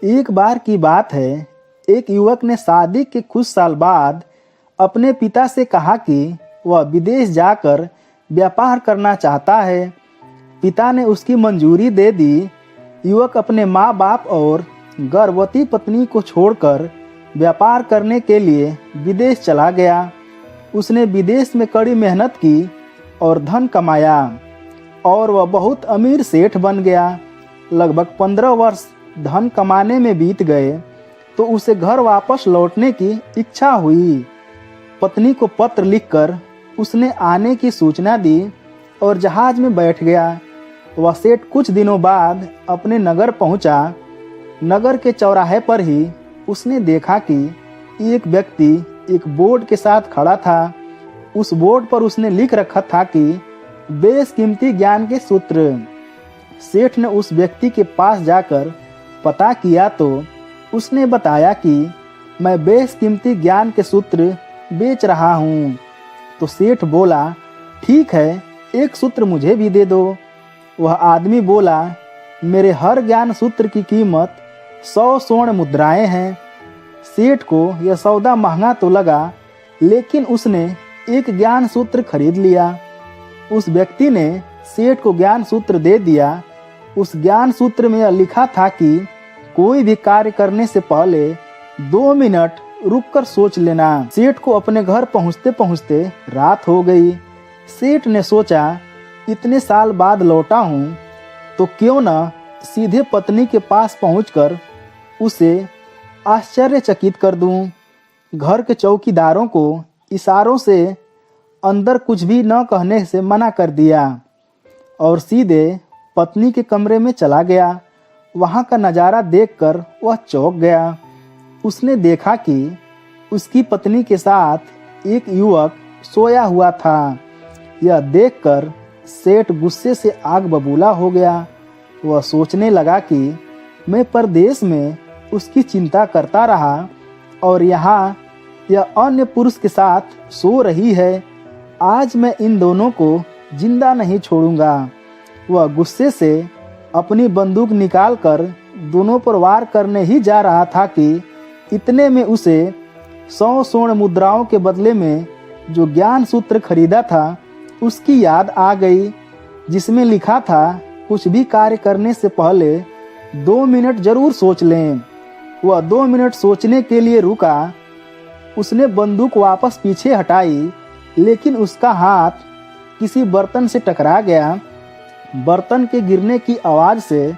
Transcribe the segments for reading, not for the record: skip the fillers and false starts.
एक बार की बात है, एक युवक ने शादी के कुछ साल बाद अपने पिता से कहा कि वह विदेश जाकर व्यापार करना चाहता है। पिता ने उसकी मंजूरी दे दी। युवक अपने माँ बाप और गर्भवती पत्नी को छोड़कर व्यापार करने के लिए विदेश चला गया। उसने विदेश में कड़ी मेहनत की और धन कमाया और वह बहुत अमीर सेठ बन गया। लगभग 15 वर्ष धन कमाने में बीत गए तो उसे घर वापस लौटने की इच्छा हुई। पत्नी को पत्र लिखकर उसने आने की सूचना दी और जहाज में बैठ गया। वह सेठ कुछ दिनों बाद अपने नगर पहुंचा। नगर के चौराहे पर ही उसने देखा कि एक व्यक्ति एक बोर्ड के साथ खड़ा था। उस बोर्ड पर उसने लिख रखा था कि बेशकीमती ज्ञान के सूत्र। सेठ ने उस व्यक्ति के पास जाकर पता किया तो उसने बताया कि मैं बेशकीमती ज्ञान के सूत्र बेच रहा हूँ। तो सेठ बोला, ठीक है, एक सूत्र मुझे भी दे दो। वह आदमी बोला, मेरे हर ज्ञान सूत्र की कीमत 100 स्वर्ण मुद्राएं हैं। सेठ को यह सौदा महंगा तो लगा, लेकिन उसने एक ज्ञान सूत्र खरीद लिया। उस व्यक्ति ने सेठ को ज्ञान सूत्र दे दिया। उस ज्ञान सूत्र में यह लिखा था कि कोई भी कार्य करने से पहले 2 मिनट रुककर सोच लेना। सेठ को अपने घर पहुंचते पहुंचते रात हो गई। सेठ ने सोचा, इतने साल बाद लौटा हूं तो क्यों न सीधे पत्नी के पास पहुंचकर उसे आश्चर्यचकित कर दूं। घर के चौकीदारों को इशारों से अंदर कुछ भी न कहने से मना कर दिया और सीधे पत्नी के कमरे में चला गया। वहां का नज़ारा देखकर वह चौंक गया। उसने देखा कि उसकी पत्नी के साथ एक युवक सोया हुआ था। यह देखकर सेठ गुस्से से आग बबूला हो गया। वह सोचने लगा कि मैं परदेश में उसकी चिंता करता रहा और यहाँ यह अन्य पुरुष के साथ सो रही है। आज मैं इन दोनों को जिंदा नहीं छोड़ूंगा। वह गुस्से से अपनी बंदूक निकालकर दोनों पर वार करने ही जा रहा था कि इतने में उसे 100 स्वर्ण मुद्राओं के बदले में जो ज्ञान सूत्र खरीदा था उसकी याद आ गई, जिसमें लिखा था कुछ भी कार्य करने से पहले 2 मिनट जरूर सोच लें। वह 2 मिनट सोचने के लिए रुका। उसने बंदूक वापस पीछे हटाई, लेकिन उसका हाथ किसी बर्तन से टकरा गया। बर्तन के गिरने की आवाज से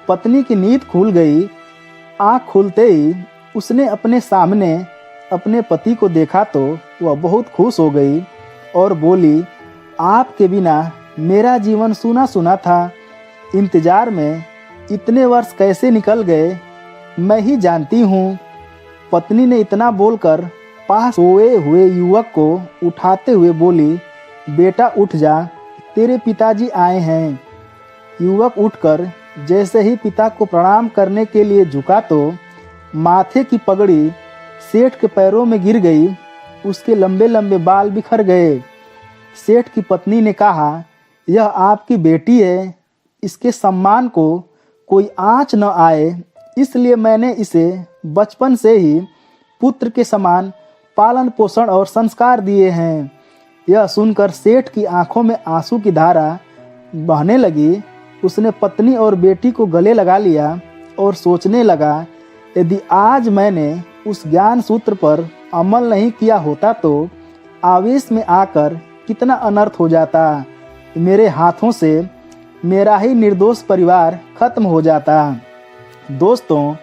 पत्नी की नींद खुल गई। आँख खुलते ही उसने अपने सामने अपने पति को देखा तो वह बहुत खुश हो गई और बोली, आपके बिना मेरा जीवन सूना सूना था। इंतजार में इतने वर्ष कैसे निकल गए मैं ही जानती हूँ। पत्नी ने इतना बोलकर पास सोए हुए युवक को उठाते हुए बोली, बेटा उठ जा, तेरे पिताजी आए हैं। युवक उठकर जैसे ही पिता को प्रणाम करने के लिए झुका तो माथे की पगड़ी सेठ के पैरों में गिर गई। उसके लंबे लंबे बाल बिखर गए। सेठ की पत्नी ने कहा, यह आपकी बेटी है, इसके सम्मान को कोई आँच न आए, इसलिए मैंने इसे बचपन से ही पुत्र के समान पालन पोषण और संस्कार दिए हैं। यह सुनकर सेठ की आंखों में आंसू की धारा बहने लगी। उसने पत्नी और बेटी को गले लगा लिया और सोचने लगा, यदि आज मैंने उस ज्ञान सूत्र पर अमल नहीं किया होता तो आवेश में आकर कितना अनर्थ हो जाता। मेरे हाथों से मेरा ही निर्दोष परिवार खत्म हो जाता। दोस्तों,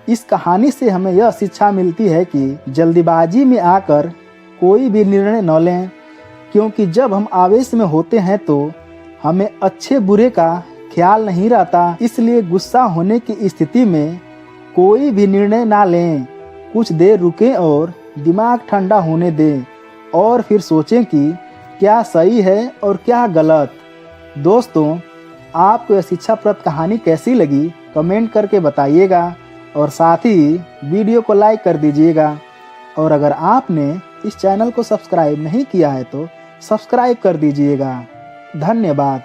इस कहानी से हमें यह शिक्षा मिलती है कि जल्दीबाजी में आकर कोई भी निर्णय न लें, क्योंकि जब हम आवेश में होते हैं तो हमें अच्छे बुरे का ख्याल नहीं रहता। इसलिए गुस्सा होने की स्थिति में कोई भी निर्णय ना लें। कुछ देर रुकें और दिमाग ठंडा होने दें और फिर सोचें कि क्या सही है और क्या गलत। दोस्तों, आपको यह शिक्षाप्रद कहानी कैसी लगी कमेंट करके बताइएगा और साथ ही वीडियो को लाइक कर दीजिएगा। और अगर आपने इस चैनल को सब्सक्राइब नहीं किया है तो सब्सक्राइब कर दीजिएगा। धन्यवाद।